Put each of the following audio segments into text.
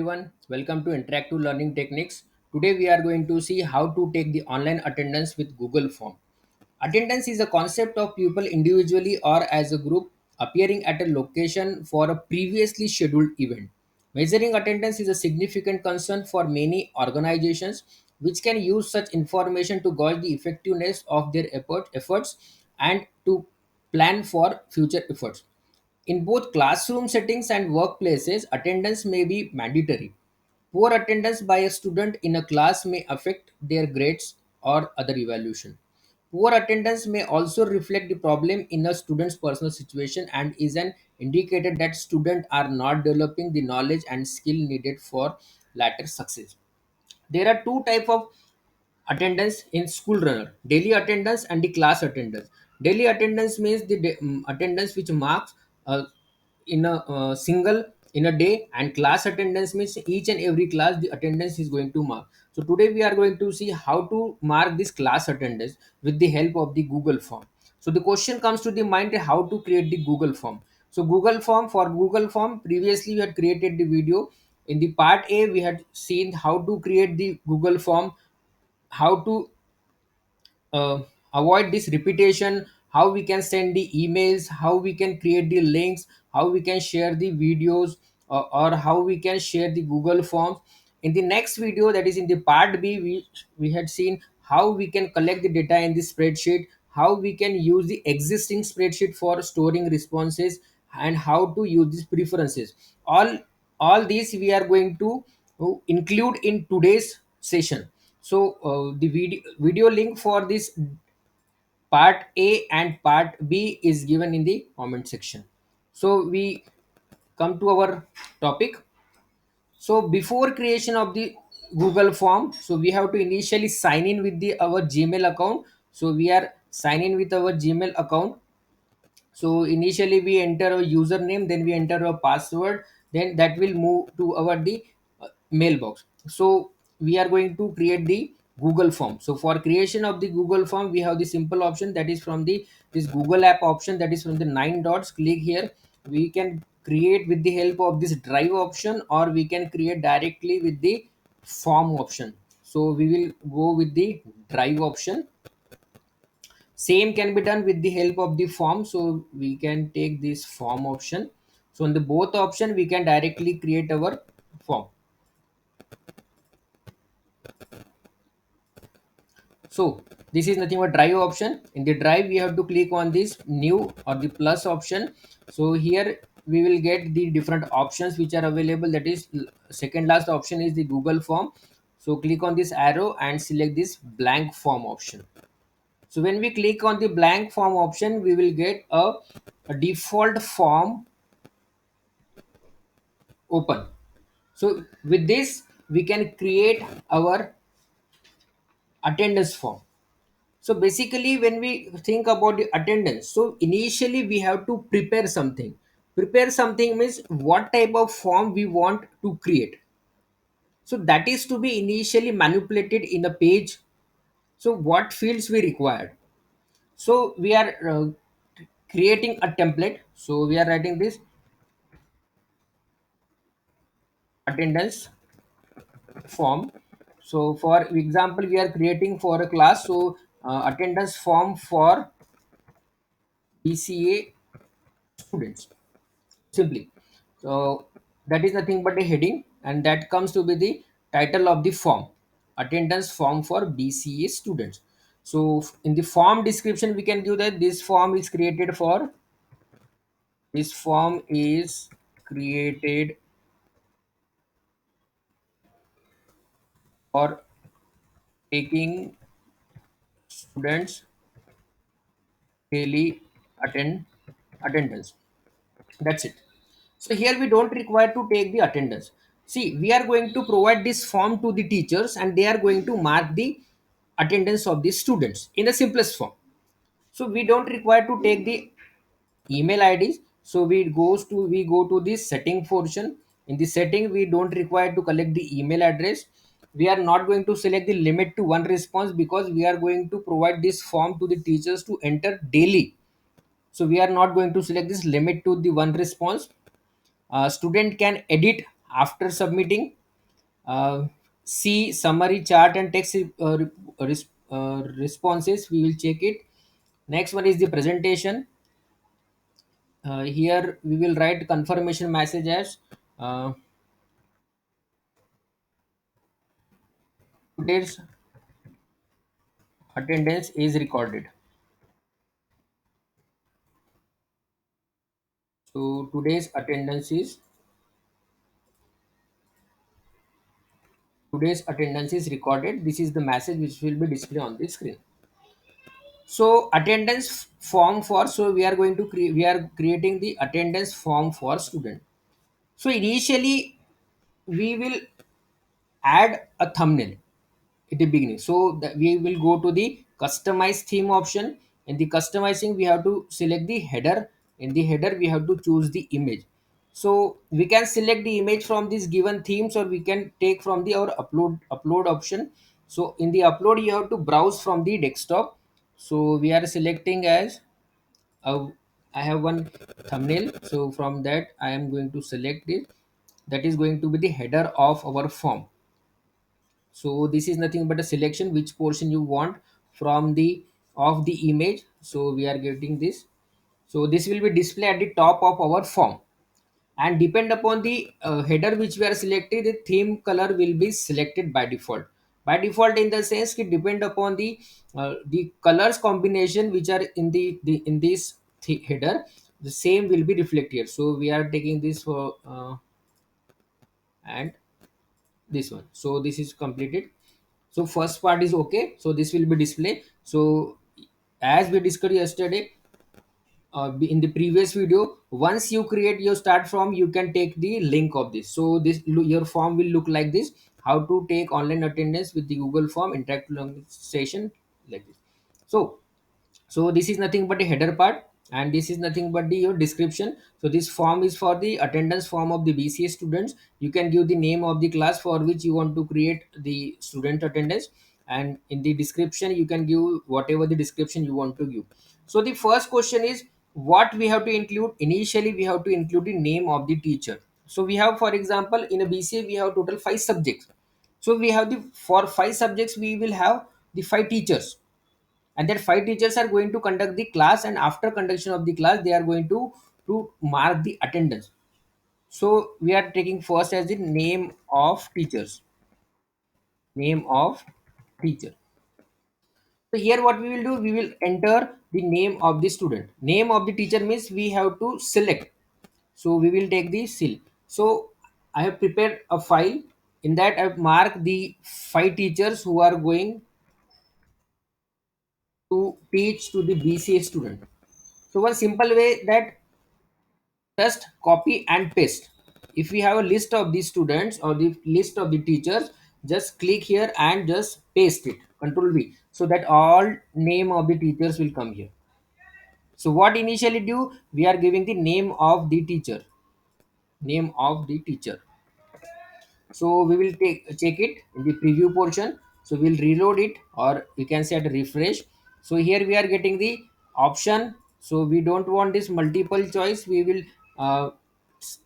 Everyone, welcome to Interactive Learning Techniques. Today we are going to see how to take the online attendance with Google Form. Attendance is a concept of people individually or as a group appearing at a location for a previously scheduled event. Measuring attendance is a significant concern for many organizations which can use such information to gauge the effectiveness of their efforts and to plan for future efforts. In both classroom settings and workplaces, attendance may be mandatory. Poor attendance by a student in a class may affect their grades or other evaluation. Poor attendance may also reflect the problem in a student's personal situation and is an indicator that students are not developing the knowledge and skill needed for later success. There are two types of attendance in school runner: daily attendance and the class attendance. Daily attendance means the attendance which marks uh, in a single in a day, and class attendance means each and every class the attendance is going to mark. So today we are going to see how to mark this class attendance with the help of the Google form. So the question comes to the mind, how to create the Google form. So Google form, previously we had created the video. In the part A we had seen how to create the Google form, how to uh, avoid this repetition, how we can send the emails, how we can create the links, how we can share the videos, or how we can share the Google forms. In the next video, that is in the part B, we had seen how we can collect the data in the spreadsheet, how we can use the existing spreadsheet for storing responses, and how to use these preferences. All these we are going to include in today's session. So the video link for this part A and part B is given in the comment section. So we come to our topic. So before creation of the Google form, so we have to initially sign in with the our Gmail account. So we are sign in with our Gmail account. So initially we enter a username, then we enter a password, then that will move to our the mailbox. So we are going to create the Google form. So for creation of the Google form, we have the simple option, that is from the this Google app option, that is from the nine dots. Click here. We can create with the help of this drive option, or we can create directly with the form option. So we will go with the drive option. Same can be done with the help of the form. So we can take this form option. So in the both option we can directly create our form. So this is nothing but drive option. In the drive we have to click on this new or the plus option. So here we will get the different options which are available. That is second last option is the Google form. So click on this arrow and select this blank form option. So when we click on the blank form option, we will get a default form open. So with this, we can create our attendance form. So basically, when we think about the attendance, so initially we have to prepare something. Prepare something means what type of form we want to create. So that is to be initially manipulated in a page. So what fields we require. So we are creating a template. So we are writing this attendance form. So for example, we are creating for a class. So attendance form for BCA students simply. So that is nothing but a heading, and that comes to be the title of the form, attendance form for BCA students. So in the form description, we can give that this form is created for taking students daily attendance. That's it. So here we don't require to take the attendance. See, we are going to provide this form to the teachers, and they are going to mark the attendance of the students in the simplest form. So we don't require to take the email IDs. So we go to this setting portion. In the setting, we don't require to collect the email address. We are not going to select the limit to one response because we are going to provide this form to the teachers to enter daily. So we are not going to select this limit to the one response. Student can edit After submitting, uh, see summary chart and text responses. We will check it. Next one is the presentation. Here we will write confirmation message as uh, today's attendance is recorded. So today's attendance is recorded. This is the message which will be displayed on the screen. So attendance form for, so we are going to create, we are creating the attendance form for student. So initially we will add a thumbnail at the beginning. So that we will go to the customize theme option. In the customizing, we have to select the header. In the header, we have to choose the image. So we can select the image from these given themes, or we can take from the our upload option. So in the upload, you have to browse from the desktop. So we are selecting as uh, I have one thumbnail. So from that, I am going to select it. That is going to be the header of our form. So this is nothing but a selection which portion you want from the of the image. So we are getting this. So this will be displayed at the top of our form, and depend upon the header which we are selected, the theme color will be selected by default. By default, in the sense it depend upon the colors combination which are in the in this header, the same will be reflected here. So we are taking this for and this one. So this is completed. So first part is okay. So this will be display. So as we discussed yesterday, in the previous video, once you create your start form, you can take the link of this. So your form will look like this. How to take online attendance with the Google form interactive learning session, like this. So this is nothing but a header part, and this is nothing but the your description. So this form is for the attendance form of the BCA students. You can give the name of the class for which you want to create the student attendance, and in the description you can give whatever the description you want to give. So the first question is what we have to include. Initially we have to include the name of the teacher. So we have, for example, in a BCA we have total 5 subjects. So we have the, for 5 subjects we will have the 5 teachers, and that 5 teachers are going to conduct the class, and after conduction of the class they are going to mark the attendance. So we are taking first as the name of teachers. Name of teacher. So here what we will do, we will enter the name of the student. Name of the teacher means we have to select. So we will take the seal. So I have prepared a file. In that I have marked the 5 teachers who are going to teach to the BCA student. So one simple way, that just copy and paste. If we have a list of the students or the list of the teachers, just click here and just paste it, control V, so that all name of the teachers will come here. So what initially do, we are giving the name of the teacher. Name of the teacher. So we will take check it in the preview portion. So we'll reload it, or you can say at refresh. So here we are getting the option. So we don't want this multiple choice. We will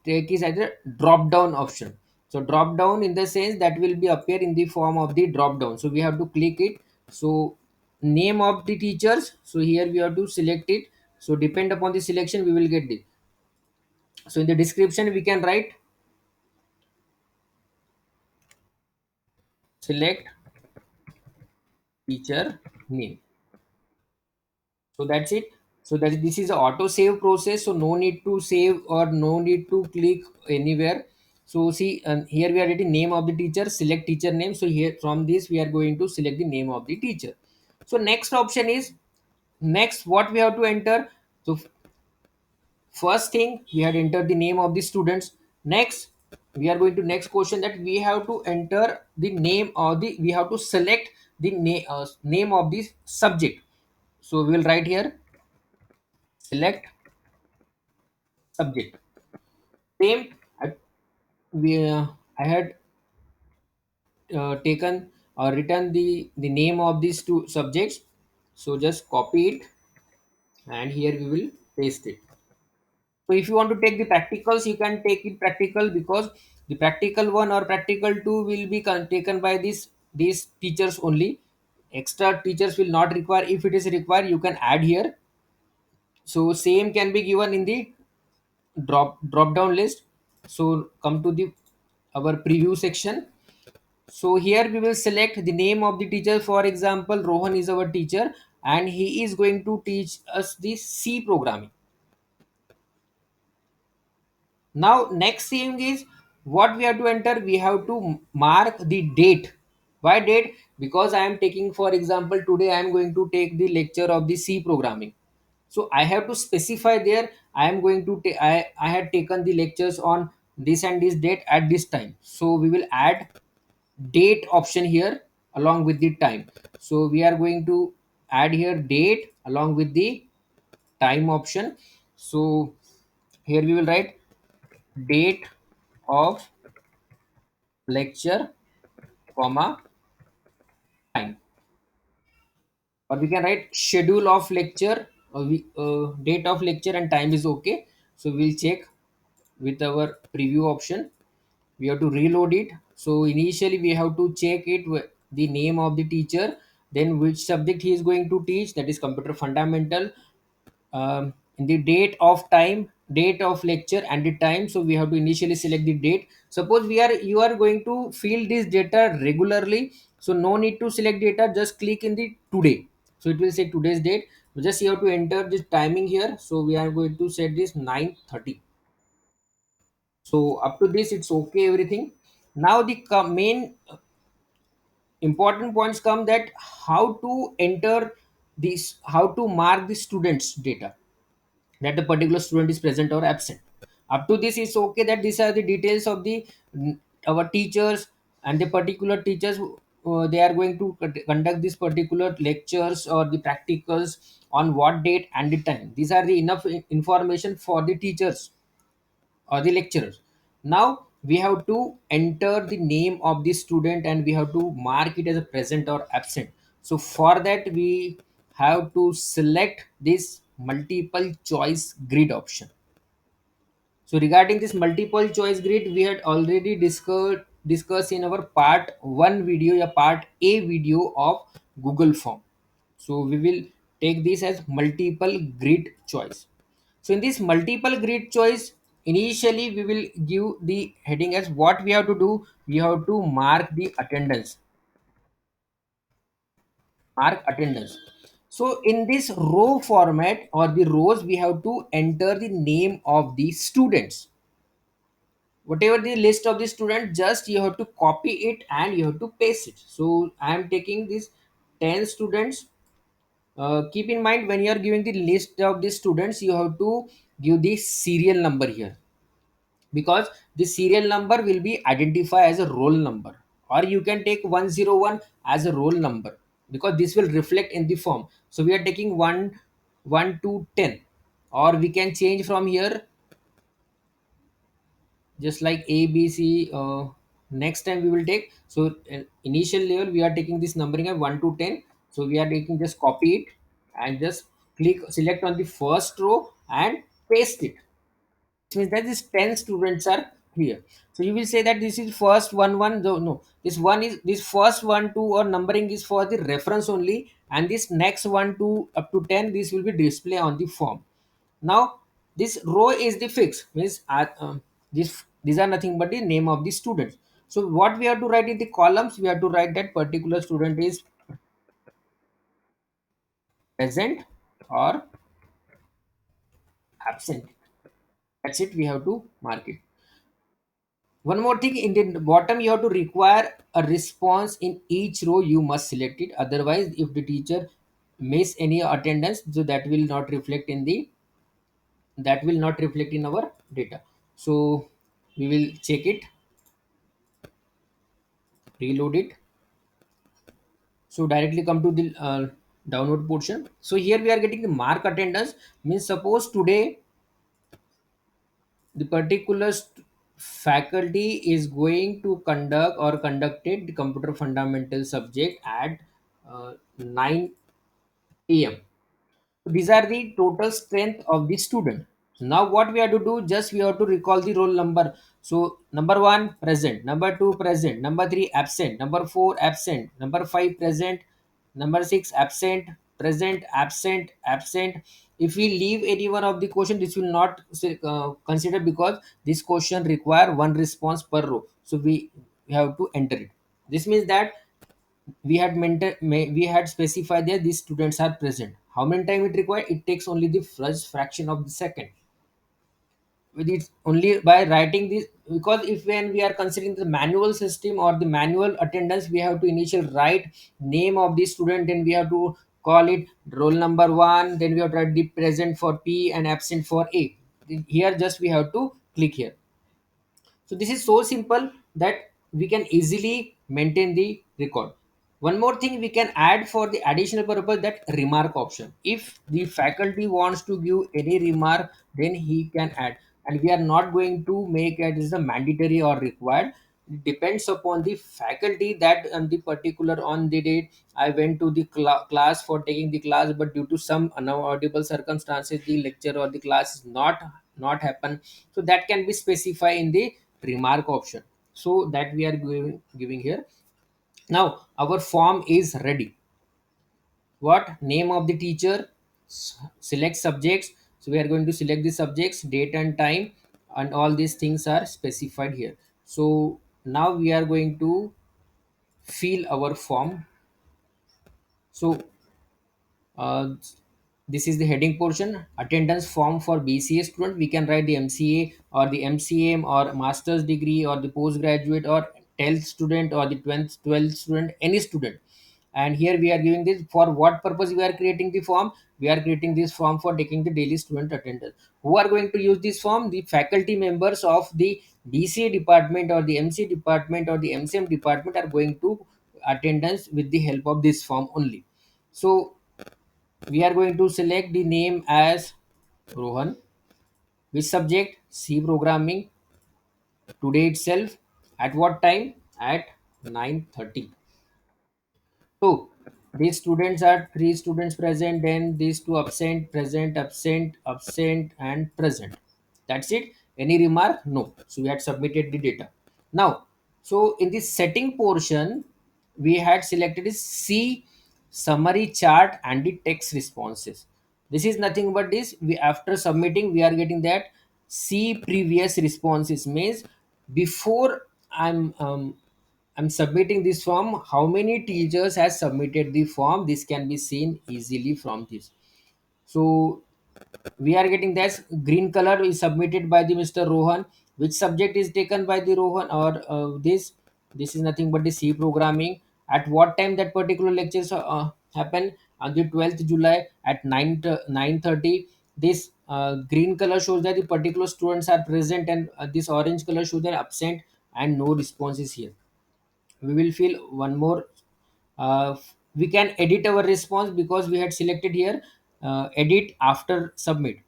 take is either drop down option. So drop down in the sense that will be appear in the form of the drop down. So we have to click it. So name of the teachers. So here we have to select it. So depend upon the selection we will get it. So in the description we can write select teacher name. So that's it. So that this is a auto save process, so no need to save or no need to click anywhere. So see, here we are getting name of the teacher, select teacher name. So here from this we are going to select the name of the teacher. So next option is, next what we have to enter. So first thing we had entered the name of the students. Next we are going to next question, that we have to enter the name, or the we have to select the name of the subject. So we will write here select subject. Same, I had taken or written the name of these two subjects. So just copy it, and here we will paste it. So if you want to take the practicals, you can take it practical, because The practical one or practical two will be taken by these teachers only. Extra teachers will not require. If it is required, you can add here. So same can be given in the drop down list. So come to the our preview section. So here we will select the name of the teacher. For example, Rohan is our teacher and he is going to teach us the C programming. Now next thing is what we have to enter. We have to mark the date. Why date? Because I am taking, for example, today I am going to take the lecture of the C programming. So I have to specify there. I am going to take. I had taken the lectures on this and this date at this time. So we will add date option here along with the time. So we are going to add here date along with the time option. So here we will write date of lecture comma time, or we can write schedule of lecture, date of lecture and time is okay. So we'll check with our preview option. We have to reload it. So initially we have to check it the name of the teacher, then which subject he is going to teach, that is computer fundamental, in the date of time, date of lecture and the time. So we have to initially select the date. Suppose you are going to fill this data regularly, so no need to select data, just click in the today. So it will say today's date. Just you have to enter this timing here. So we are going to set this 9:30. So up to this it's okay everything. Now the main important points come, that how to enter this, how to mark the students data, that the particular student is present or absent. Up to this it's okay, that these are the details of the our teachers, and the particular teachers, they are going to conduct these particular lectures or the practicals on what date and the time. These are the enough information for the teachers or the lecturers. Now we have to enter the name of the student and we have to mark it as a present or absent. So for that we have to select this multiple choice grid option. So regarding this multiple choice grid, we had already discussed in our part 1 video, a part A video of Google Form. So we will take this as multiple grid choice. So in this multiple grid choice, initially we will give the heading as what we have to do. We have to mark the attendance. Mark attendance. So in this row format or the rows, we have to enter the name of the students. Whatever the list of the student, just you have to copy it and you have to paste it. So I am taking this 10 students. Keep in mind, when you are giving the list of the students, you have to give the serial number here, because the serial number will be identified as a roll number, or you can take 101 as a roll number, because this will reflect in the form. So we are taking 1 to 10, or we can change from here, just like a b c. Next time we will take, so initial level we are taking this numbering at 1 to 10. So we are taking, just copy it and just click select on the first row and paste it. Which means that these 10 students are here. So you will say that this is first one. No, this one is, this first one two or numbering is for the reference only, and this next one to up to 10, this will be display on the form. Now this row is the fix, means these are nothing but the name of the students. So what we have to write in the columns, we have to write that particular student is present or absent. That's it, we have to mark it. One more thing, in the bottom you have to require a response in each row, you must select it. Otherwise, if the teacher miss any attendance, so that will not reflect in our data. So we will check it, reload it. So directly come to the download portion. So here we are getting the mark attendance, means suppose today the particular faculty is going to conduct or conducted the computer fundamental subject at 9 a.m. These are the total strength of the student. So now what we have to do, just we have to recall the roll number. So number one present, number two present, number three absent, number four absent, number five present, number six absent, present, absent, absent. If we leave any one of the question, this will not consider, because this question require one response per row. So we have to enter it. This means that we had specified there these students are present. How many time it require? It takes only the first fraction of the second. With it only by writing this, because if when we are considering the manual system or the manual attendance, we have to initially write name of the student, then we have to call it roll number one, then we have to write the present for p and absent for a. Here just we have to click here. So this is so simple that we can easily maintain the record. One more thing we can add for the additional purpose, that remark option. If the faculty wants to give any remark, then he can add. And we are not going to make it as a mandatory or required. It depends upon the faculty that on the particular on the date I went to the class for taking the class, but due to some unavoidable circumstances, the lecture or the class is not happen. So that can be specified in the remark option. So that we are giving here. Now our form is ready. What name of the teacher? Select subjects. So we are going to select the subjects, date and time, and all these things are specified here. So now we are going to fill our form. So uh, this is the heading portion. Attendance form for BCA student. We can write the MCA or the MCM or master's degree or the postgraduate or 10th student or the 12th student, any student. And here we are giving this for what purpose we are creating the form. We are creating this form for taking the daily student attendance. Who are going to use this form? The faculty members of the BCA department or the MC department or the MCM department are going to attendance with the help of this form only. So we are going to select the name as Rohan. Which subject? C programming. Today itself. At what time? At 9:30. So these students are three students present, then these two absent, present, absent, absent, and present. That's it. Any remark? No. So we had submitted the data. Now, so in the setting portion, we had selected is C summary chart and the text responses. This is nothing but this. We after submitting, we are getting that C previous responses means before I'm submitting this form, how many teachers has submitted the form. This can be seen easily from this. So we are getting that green color is submitted by the Mr. Rohan. Which subject is taken by the Rohan, or this is nothing but the C programming. At what time that particular lectures happen? On the 12th July at 9:30. This green color shows that the particular students are present, and this orange color shows that absent and no responses here. We will fill one more. We can edit our response because we had selected here edit after submit.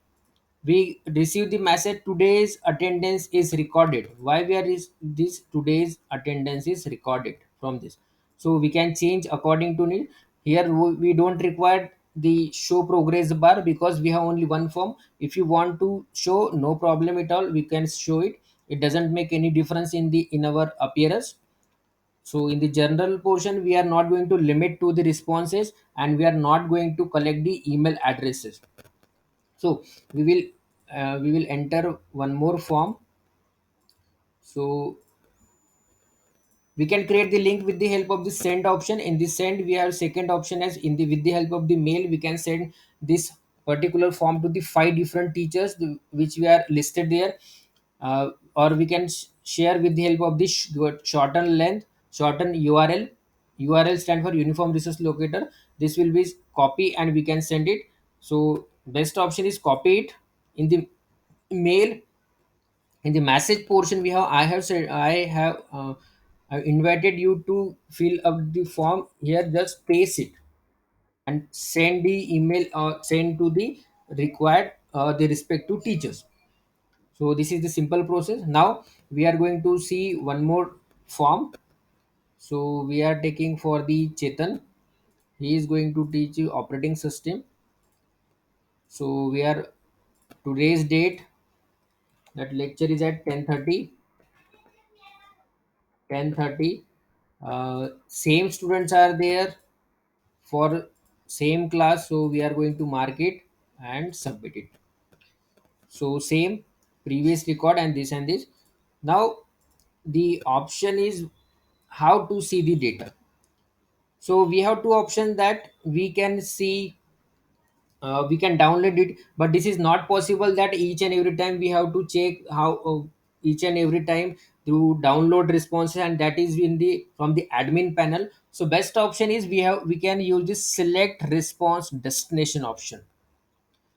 We receive the message today's attendance is recorded. Why we are this today's attendance is recorded from this. So we can change according to need. Here we don't require the show progress bar because we have only one form. If you want to show, no problem at all, we can show it. It doesn't make any difference in our appearance. So in the general portion, we are not going to limit to the responses, and we are not going to collect the email addresses. So we will enter one more form. So we can create the link with the help of the send option. In the send, we have second option as in the with the help of the mail, we can send this particular form to the five different teachers which we are listed there. Or we can share with the help of this shorten length, shorten URL. URL stand for uniform resource locator. This will be copy and we can send it. So best option is copy it in the mail. In the message portion, we have I invited you to fill up the form. Here just paste it and send the email or send to the required the respective teachers. So this is the simple process. Now we are going to see one more form. So we are taking for the Chetan. He is going to teach you operating system. So we are today's date, that lecture is at 10:30. 10:30. Same students are there for same class, so we are going to mark it and submit it. So same previous record and this. Now the option is how to see the data. So we have two options that we can see. We can download it, but this is not possible that each and every time we have to check how each and every time through download responses, and that is in the from the admin panel. So best option is we can use this select response destination option.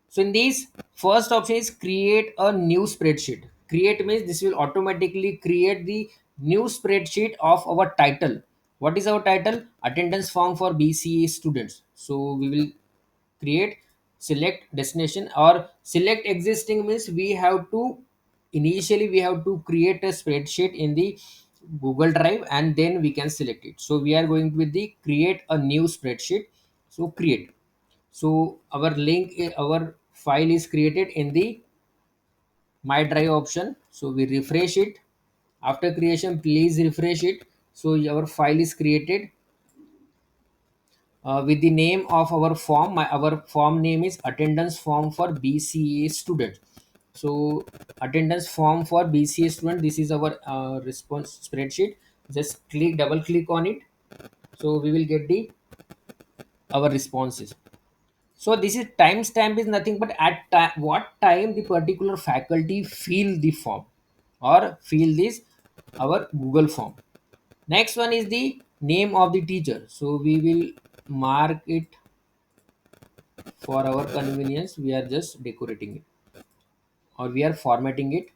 So in this, first option is create a new spreadsheet. Create means this will automatically create the new spreadsheet of our title. What is our title? Attendance form for BCA students. So we will create select destination or select existing means we have to initially we have to create a spreadsheet in the Google Drive and then we can select it. So we are going with the create a new spreadsheet. So create. So our our file is created in the my drive option. So we refresh it. After creation, please refresh it. So our file is created with the name of our form. Our form name is attendance form for BCA student. So attendance form for BCA student. This is our response spreadsheet. Just double click on it. So we will get the our responses. So this is timestamp is nothing but at what time the particular faculty fill the form or fill this our Google form. Next one is the name of the teacher. So we will mark it for our convenience. We are just decorating it or we are formatting it.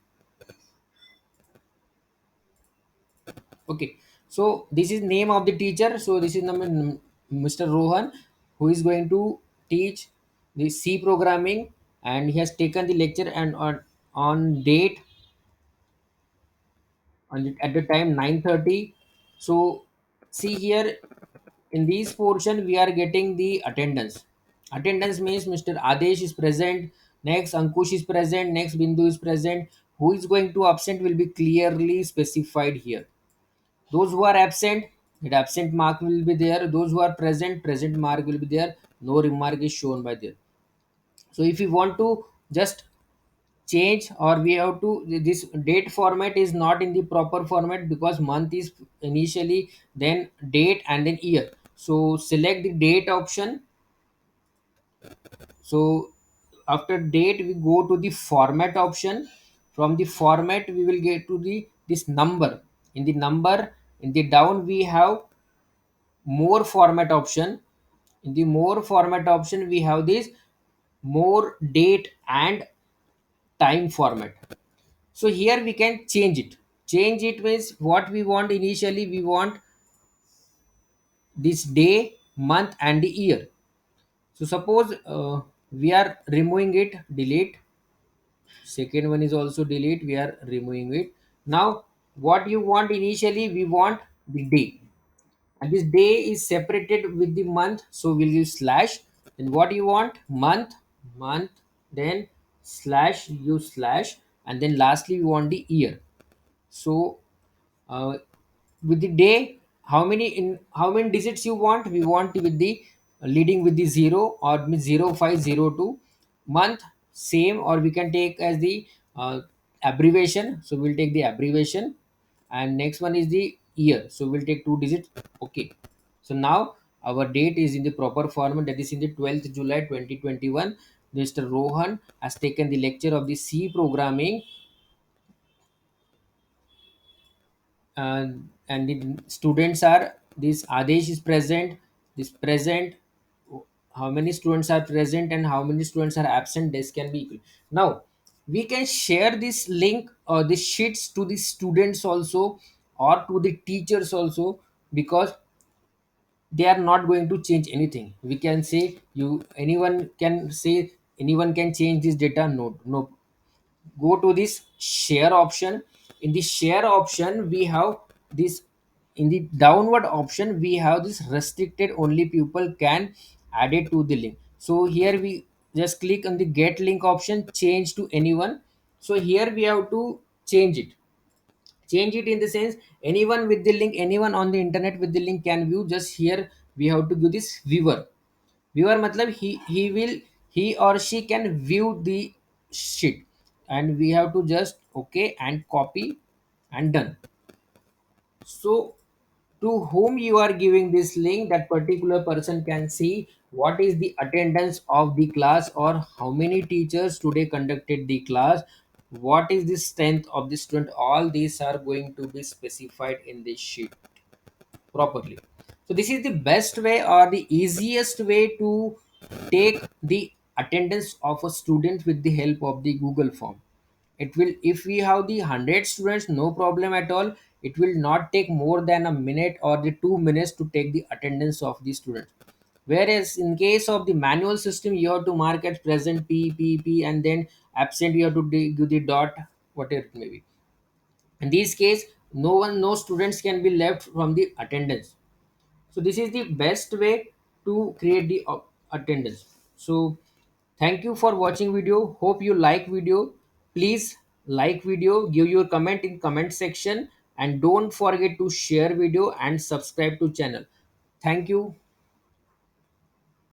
Okay. So this is name of the teacher. So this is Mr. Rohan, who is going to teach the C programming, and he has taken the lecture and on date at the time 9:30. So see here in this portion we are getting the attendance. Attendance means Mr. Adesh is present, next Ankush is present, next Bindu is present. Who is going to absent will be clearly specified here. Those who are absent, that absent mark will be there. Those who are present, present mark will be there. No remark is shown by there. So if you want to just change or we have to, this date format is not in the proper format because month is initially, then date and then year. So select the date option. So after date we go to the format option. From the format we will get to the this number. In the number, in the down we have more format option. In the more format option we have this more date and time format. So here we can change it. Change it means what we want. Initially we want this day, month and the year. So suppose we are removing it, delete. Second one is also delete, we are removing it. Now what you want, initially we want the day, and this day is separated with the month, so we'll use slash. Then what you want, month, month, then slash, use slash, and then lastly we want the year. So uh, with the day, how many digits you want, we want with the leading with the 0 or means 0502. Month same, or we can take as the abbreviation, so we'll take the abbreviation. And next one is the year, so we'll take two digits. Okay. So now our date is in the proper format, that is in the 12th July 2021. Mr. Rohan has taken the lecture of the C programming, and the students are, this Adesh is present, this present, how many students are present and how many students are absent, this can be equal. Now we can share this link or the sheets to the students also or to the teachers also, because they are not going to change anything. We can say you, anyone can say, anyone can change this data. No, go to this share option. In the share option we have this, in the downward option we have this restricted, only people can add it to the link. So here we just click on the get link option, change to anyone. So here we have to change it. change it in the sense anyone with the link, anyone on the internet with the link can view. Just here we have to give this viewer. Viewer matlab he will, he or she can view the sheet, and we have to just okay and copy and done. So to whom you are giving this link, that particular person can see what is the attendance of the class, or how many teachers today conducted the class, what is the strength of the student. All these are going to be specified in this sheet properly. So this is the best way or the easiest way to take the attendance of a student with the help of the Google form. It will, if we have the 100 students, no problem at all. It will not take more than a minute or the 2 minutes to take the attendance of the student. Whereas in case of the manual system, you have to mark as present p, and then absent you have to do the dot, whatever it may be. In this case, no students can be left from the attendance. So this is the best way to create the attendance. So thank you for watching video. Hope you like video. Please like video, give your comment in comment section, and don't forget to share video and subscribe to channel. Thank you.